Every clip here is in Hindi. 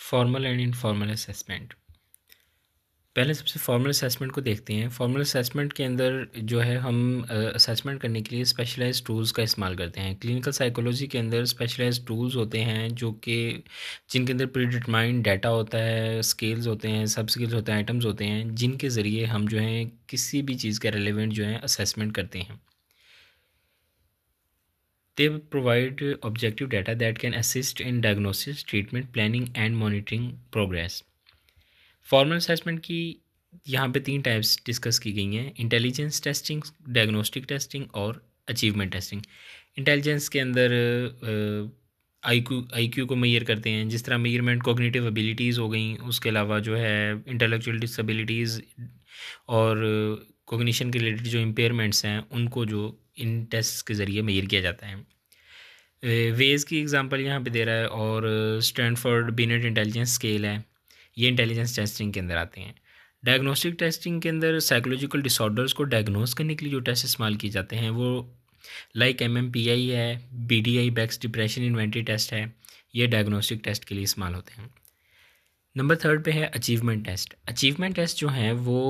Formal and informal assessment. पहले सबसे फॉर्मल असेसमेंट को देखते हैं। फॉर्मल असेसमेंट के अंदर जो है हम असेसमेंट करने के लिए स्पेशलाइज्ड टूल्स का इस्तेमाल करते हैं। क्लिनिकल साइकोलॉजी के अंदर स्पेशलाइज्ड टूल्स होते हैं जो कि जिनके अंदर प्री डिटरमाइंड डाटा होता है, स्केल्स होते हैं, सब स्केल्स होते हैं, आइटम्स होते हैं, जिनके ज़रिए हम जो है किसी भी चीज़ का रेलेवेंट जो है असेसमेंट करते हैं। They provide objective data that can assist in diagnosis, treatment, planning and monitoring progress. Formal assessment की यहाँ पे 3 टाइप्स डिस्कस की गई हैं: इंटेलिजेंस टेस्टिंग, डायग्नोस्टिक टेस्टिंग और अचीवमेंट टेस्टिंग। इंटेलिजेंस के अंदर आई क्यू को मेजर करते हैं, जिस तरह मेजरमेंट कॉग्निटिव एबिलिटीज़ हो गई, उसके अलावा जो है इंटेलेक्चुअल डिसेबिलिटीज़ और कॉग्निशन के रिलेटेड जो इम्पेयरमेंट्स हैं उनको जो इन टेस्ट के ज़रिए मेजर किया जाता है। वेज की एग्जांपल यहाँ पे दे रहा है और स्टैनफोर्ड बिनेट इंटेलिजेंस स्केल है, ये इंटेलिजेंस टेस्टिंग के अंदर आते हैं। डायग्नोस्टिक टेस्टिंग के अंदर साइकोलॉजिकल डिसऑर्डर्स को डायग्नोस करने के लिए जो टेस्ट इस्तेमाल किए जाते हैं वो लाइक MMPI है, BDI Beck's depression inventory test है, ये डायग्नोस्टिक टेस्ट के लिए इस्तेमाल होते हैं। नंबर 3 पे है अचीवमेंट टेस्ट। अचीवमेंट टेस्ट जो है वो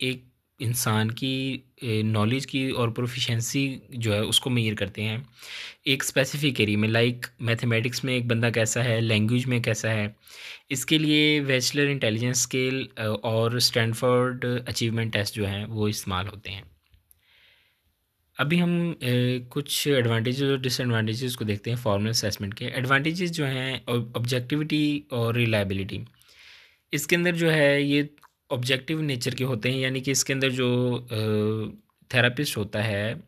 एक इंसान की नॉलेज की और प्रोफिशेंसी जो है उसको मेजर करते हैं एक स्पेसिफिक एरिया में, लाइक मैथमेटिक्स में एक बंदा कैसा है, लैंग्वेज में कैसा है। इसके लिए बैचलर इंटेलिजेंस स्केल और स्टैनफोर्ड अचीवमेंट टेस्ट जो हैं वो इस्तेमाल होते हैं। अभी हम कुछ एडवांटेजेस और डिसएडवांटेजेस को देखते हैं फॉर्मल असेसमेंट के। एडवांटेजेस जो हैं ऑब्जेक्टिविटी और रिलायबिलिटी। इसके अंदर जो है ये ऑब्जेक्टिव नेचर के होते हैं, यानी कि इसके अंदर जो थेरापिस्ट होता है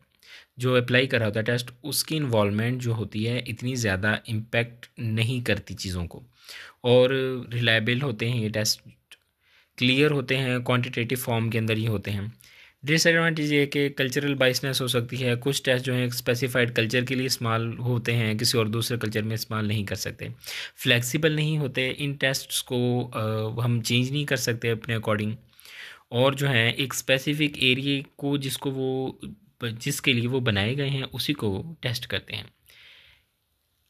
जो अप्लाई कर रहा होता है टेस्ट, उसकी इन्वॉल्वमेंट जो होती है इतनी ज़्यादा इम्पेक्ट नहीं करती चीज़ों को, और रिलायबल होते हैं ये टेस्ट, क्लियर होते हैं, क्वांटिटेटिव फॉर्म के अंदर ये होते हैं। डिसएडवांटेज ये है कि कल्चरल बाइसनेस हो सकती है। कुछ टेस्ट जो हैं स्पेसिफाइड कल्चर के लिए इस्तेमाल होते हैं, किसी और दूसरे कल्चर में इस्तेमाल नहीं कर सकते। फ्लेक्सिबल नहीं होते, इन टेस्ट्स को हम चेंज नहीं कर सकते अपने अकॉर्डिंग, और जो है एक स्पेसिफिक एरिया को जिसके लिए वो बनाए गए हैं उसी को टेस्ट करते हैं।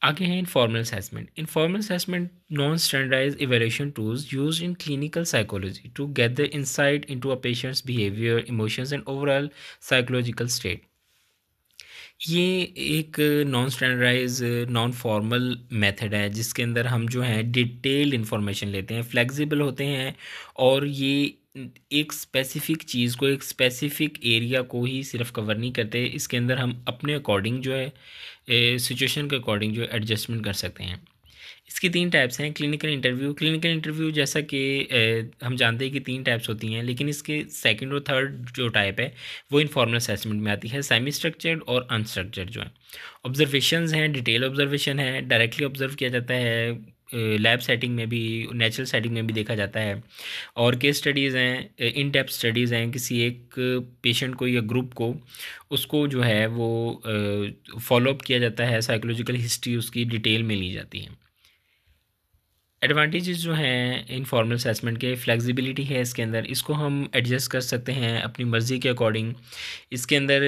आगे हैं informal assessment. Informal assessment non standardize evaluation tools use in clinical psychology to gather insight into a patient's behaviour, emotions and overall psychological state. ये एक non standardize non formal method है जिसके अंदर हम जो है डिटेल्ड इन्फॉर्मेशन लेते हैं, फ्लेक्सिबल होते हैं, और ये एक स्पेसिफिक चीज़ को, एक स्पेसिफिक एरिया को ही सिर्फ कवर नहीं करते, इसके अंदर हम अपने अकॉर्डिंग जो है सिचुएशन के अकॉर्डिंग जो एडजस्टमेंट कर सकते हैं। इसकी 3 टाइप्स हैं। Clinical interview. क्लिनिकल इंटरव्यू जैसा कि हम जानते हैं कि 3 टाइप्स होती हैं, लेकिन इसके सेकंड और थर्ड जो टाइप है वो इनफॉर्मल असेसमेंट में आती है, सेमी स्ट्रक्चर्ड और अनस्ट्रक्चर्ड जो है। ऑब्जर्वेशंस हैं, डिटेल ऑब्जर्वेशन है, डायरेक्टली ऑब्जर्व किया जाता है, लैब सेटिंग में भी, नेचुरल सेटिंग में भी देखा जाता है, और केस स्टडीज़ हैं, इन डेप्थ स्टडीज़ हैं, किसी एक पेशेंट को या ग्रुप को उसको जो है वो फॉलोअप किया जाता है, साइकोलॉजिकल हिस्ट्री उसकी डिटेल में ली जाती है। एडवांटेजेस जो हैं इनफॉर्मल असेसमेंट के, फ्लेक्सिबिलिटी है इसके अंदर, इसको हम एडजस्ट कर सकते हैं अपनी मर्ज़ी के अकॉर्डिंग। इसके अंदर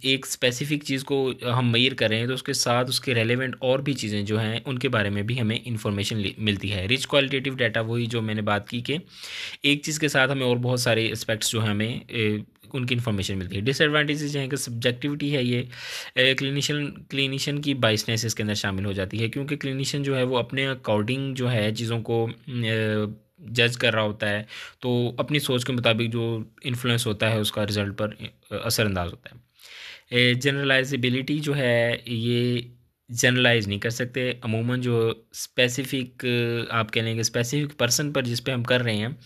एक स्पेसिफिक चीज़ को हम मेजर कर रहे हैं तो उसके साथ उसके रेलेवेंट और भी चीज़ें जो हैं उनके बारे में भी हमें इंफॉर्मेशन मिलती है। रिच क्वालिटेटिव डाटा, वही जो मैंने बात की कि एक चीज़ के साथ हमें और बहुत सारे एस्पेक्ट्स जो हैं हमें उनकी इन्फॉर्मेशन मिलती है। डिसएडवांटेजेस हैं कि सब्जेक्टिविटी है, ये क्लिनिशियन की बाइसनेस इसके अंदर शामिल हो जाती है, क्योंकि क्लिनिशियन जो है वो अपने अकॉर्डिंग जो है चीज़ों को जज कर रहा होता है, तो अपनी सोच के मुताबिक जो इन्फ्लुएंस होता है उसका रिज़ल्ट पर असरअंदाज होता है। जनरलाइजेबिलिटी जो है ये जनरलाइज नहीं कर सकते, अमूमन जो स्पेसिफिक आप कह लेंगे स्पेसिफिक पर्सन पर जिस पे हम कर रहे हैं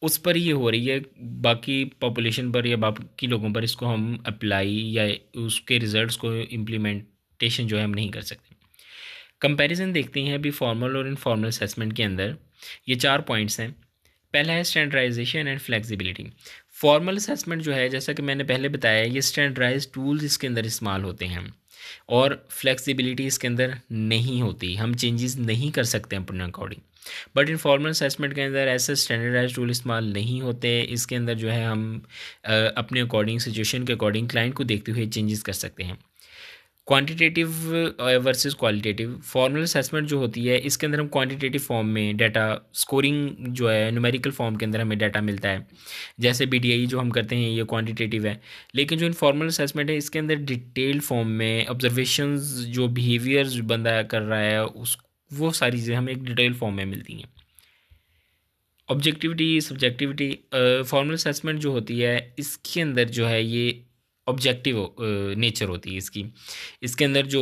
उस पर ये हो रही है, बाकी पॉपुलेशन पर या बाकी लोगों पर इसको हम अप्लाई या उसके रिजल्ट्स को इम्प्लीमेंटेशन जो है हम नहीं कर सकते। कंपैरिजन देखते हैं अभी फॉर्मल और इनफॉर्मल असेसमेंट के अंदर। ये 4 पॉइंट्स हैं। पहला है standardization and flexibility. Formal assessment जो है, जैसा कि मैंने पहले बताया, ये स्टैंडर्डाइज टूल्स इसके अंदर इस्तेमाल होते हैं और फ्लेक्सिबिलिटी इसके अंदर नहीं होती, हम चेंजेस नहीं कर सकते हैं अपने अकॉर्डिंग। बट इनफॉर्मल असेसमेंट के अंदर ऐसे स्टैंडर्डाइज टूल इस्तेमाल नहीं होते, इसके अंदर जो है हम अपने अकॉर्डिंग, सिचुएशन के अकॉर्डिंग, क्लाइंट को देखते हुए चेंजेस कर सकते हैं। Quantitative versus qualitative. Formal assessment जो होती है इसके अंदर हम क्वांटिटेटिव फॉर्म में डाटा स्कोरिंग जो है न्यूमेरिकल फॉर्म के अंदर हमें डाटा मिलता है, जैसे बीडीआई जो हम करते हैं ये क्वांटिटेटिव है। लेकिन जो इनफॉर्मल असेसमेंट है इसके अंदर डिटेल्ड फॉर्म में ऑब्जर्वेशंस, जो बिहेवियर्स बंदा कर रहा है उस वो सारी चीज़ें हमें एक डिटेल फॉर्म में मिलती हैं। Objectivity subjectivity. फॉर्मल असेसमेंट जो होती है इसके अंदर जो है ये ऑब्जेक्टिव नेचर होती है इसकी। इसके अंदर जो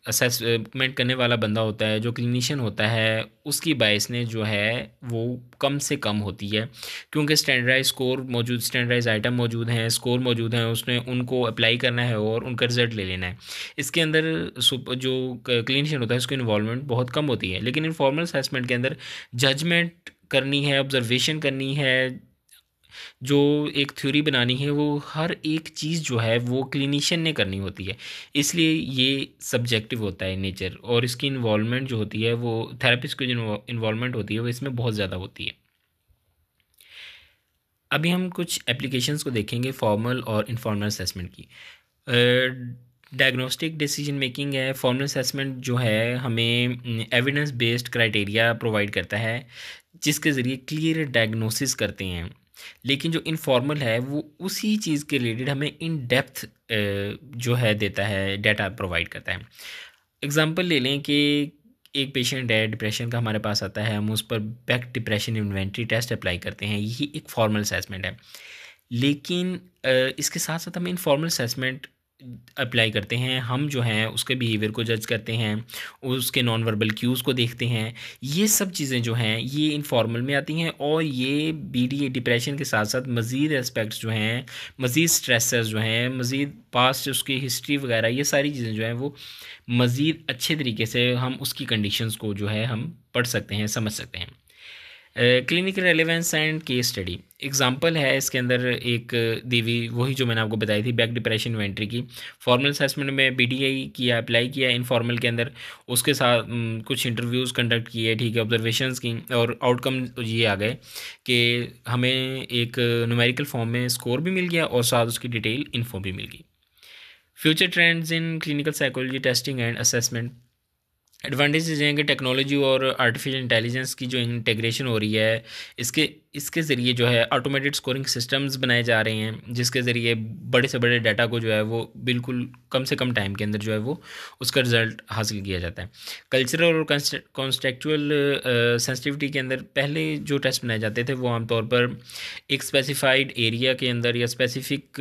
असेसमेंट करने वाला बंदा होता है, जो क्लिनिशियन होता है, उसकी बायसनेस जो है वो कम से कम होती है, क्योंकि स्टैंडर्डाइज स्कोर मौजूद, स्टैंडर्डाइज आइटम मौजूद हैं, स्कोर मौजूद हैं, उसने उनको अप्लाई करना है और उनका रिजल्ट ले लेना है। इसके अंदर जो क्लिनिशियन होता है उसकी इन्वॉल्वमेंट बहुत कम होती है। लेकिन इनफॉर्मल असेसमेंट के अंदर जजमेंट करनी है, ऑब्जर्वेशन करनी है, जो एक थ्योरी बनानी है, वो हर एक चीज़ जो है वो क्लिनिशियन ने करनी होती है। इसलिए ये सब्जेक्टिव होता है नेचर, और इसकी इन्वॉल्वमेंट जो होती है वो थेरेपिस्ट की जो इन्वॉल्वमेंट होती है वो इसमें बहुत ज़्यादा होती है। अभी हम कुछ एप्लीकेशंस को देखेंगे फॉर्मल और इनफॉर्मल असेसमेंट की। डायग्नोस्टिक डिसीजन मेकिंग है। फॉर्मल असेसमेंट जो है हमें एविडेंस बेस्ड क्राइटेरिया प्रोवाइड करता है जिसके ज़रिए क्लियर डायग्नोसिस करते हैं। लेकिन जो इनफॉर्मल है वो उसी चीज़ के रिलेटेड हमें इन डेप्थ जो है देता है, डाटा प्रोवाइड करता है। एग्ज़ाम्पल ले लें कि एक पेशेंट है डिप्रेशन का, हमारे पास आता है, हम उस पर Beck depression inventory test apply करते हैं, यही एक फॉर्मल असेसमेंट है। लेकिन इसके साथ साथ हम इनफॉर्मल असेसमेंट अप्लाई करते हैं, हम जो हैं उसके बिहेवियर को जज करते हैं, उसके नॉन वर्बल क्यूज़ को देखते हैं। ये सब चीज़ें जो हैं ये इनफॉर्मल में आती हैं, और ये बीडी डिप्रेशन के साथ साथ मज़ीद एस्पेक्ट्स जो हैं, मज़ीद स्ट्रेसर्स जो हैं, मज़ीद पास्ट उसकी हिस्ट्री वगैरह, ये सारी चीज़ें जो हैं वो मज़ीद अच्छे तरीके से हम उसकी कंडीशंस को जो है हम पढ़ सकते हैं, समझ सकते हैं। Clinical relevance and case study example है इसके अंदर एक देवी, वही जो मैंने आपको बताई थी बैक डिप्रेशन इन्वेंट्री की। फॉर्मल असेसमेंट में बीडीआई किया, अप्लाई किया इनफॉर्मल के अंदर, उसके साथ कुछ इंटरव्यूज़ कंडक्ट किए, ठीक है, ऑब्जर्वेशंस की, और आउटकम ये आ गए कि हमें एक न्यूमेरिकल फॉर्म में स्कोर भी मिल गया और साथ उसकी डिटेल इन्फो भी मिल गई। Future trends in clinical psychology testing and assessment. Advantages हैं कि टेक्नोलॉजी और आर्टिफिशियल इंटेलिजेंस की जो इंटीग्रेशन हो रही है, इसके इसके ज़रिए जो है ऑटोमेटेड स्कोरिंग सिस्टम्स बनाए जा रहे हैं, जिसके ज़रिए बड़े से बड़े डाटा को जो है वो बिल्कुल कम से कम टाइम के अंदर जो है वो उसका रिज़ल्ट हासिल किया जाता है। कल्चरल और कॉन्टेक्चुअल सेंसिटिविटी के अंदर पहले जो टेस्ट बनाए जाते थे वो आमतौर पर एक स्पेसिफाइड एरिया के अंदर या स्पेसिफिक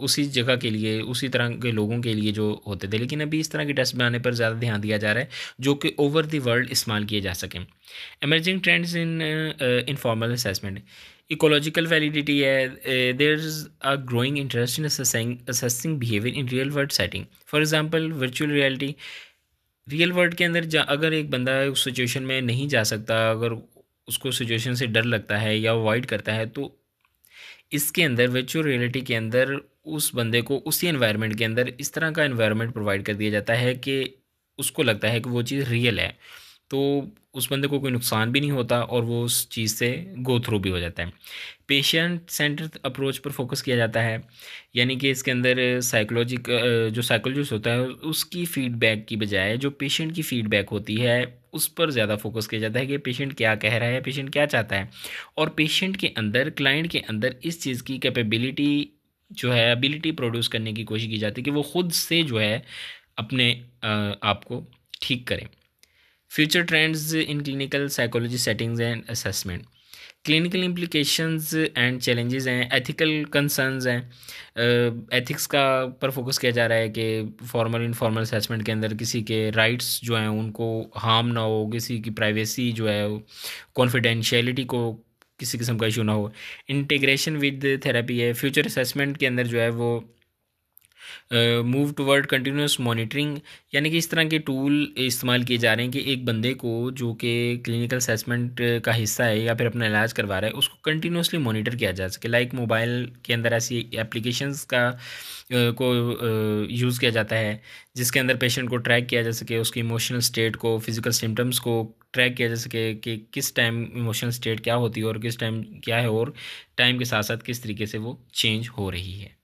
उसी जगह के लिए, उसी तरह के लोगों के लिए जो होते थे। लेकिन अभी इस तरह के टेस्ट बनाने पर ज़्यादा ध्यान दिया जा रहा है जो कि ओवर द वर्ल्ड इस्तेमाल किए जा सकें। Emerging trends in informal assessment. Ecological validity है, there is a growing interest in assessing behaviour in real world setting. For example virtual reality. Real world के अंदर अगर एक बंदा उस सिचुएशन में नहीं जा सकता, अगर उसको सिचुएशन से डर लगता है या अवॉइड करता है, तो इसके अंदर वर्चुअल रियलिटी के अंदर उस बंदे को उसी एनवायरनमेंट के अंदर इस तरह का एनवायरनमेंट प्रोवाइड कर दिया जाता है कि उसको लगता है कि वो चीज़ रियल है, तो उस बंदे को कोई नुकसान भी नहीं होता और वो उस चीज़ से गो थ्रू भी हो जाता है। पेशेंट सेंटर्ड अप्रोच पर फोकस किया जाता है, यानी कि इसके अंदर जो साइकोलॉजिस्ट होता है उसकी फ़ीडबैक की बजाय जो पेशेंट की फ़ीडबैक होती है उस पर ज़्यादा फोकस किया जाता है कि पेशेंट क्या कह रहा है, पेशेंट क्या चाहता है, और पेशेंट के अंदर, क्लाइंट के अंदर इस चीज़ की कैपेबिलिटी जो है, एबिलिटी प्रोड्यूस करने की कोशिश की जाती है कि वो खुद से जो है अपने आप को ठीक करें। Future trends in clinical psychology settings and assessment. Clinical implications and challenges हैं, एथिकल कंसर्न्स हैं। एथिक्स का पर फोकस किया जा रहा है कि फॉर्मल इनफॉर्मल असेसमेंट के अंदर किसी के राइट्स जो हैं उनको हार्म ना हो, किसी की प्राइवेसी जो है, कॉन्फिडेंशियलिटी को किसी किस्म का इशू ना हो। इंटीग्रेशन विद थेरेपी है। फ्यूचर असेसमेंट के अंदर जो है वो मूव टुवर्ड कंटिन्यूस मॉनिटरिंग, यानी कि इस तरह के टूल इस्तेमाल किए जा रहे हैं कि एक बंदे को जो कि क्लिनिकल असेसमेंट का हिस्सा है या फिर अपना इलाज करवा रहा है उसको कंटिन्यूसली मॉनिटर किया जा सके। लाइक मोबाइल के अंदर ऐसी एप्लीकेशंस का को यूज़ किया जाता है जिसके अंदर पेशेंट को ट्रैक किया जा सके, उसकी इमोशनल स्टेट को, फिजिकल सिम्टम्स को ट्रैक किया जा सके कि किस टाइम इमोशनल स्टेट क्या होती है और किस टाइम क्या है, और टाइम के साथ साथ किस तरीके से वो चेंज हो रही है।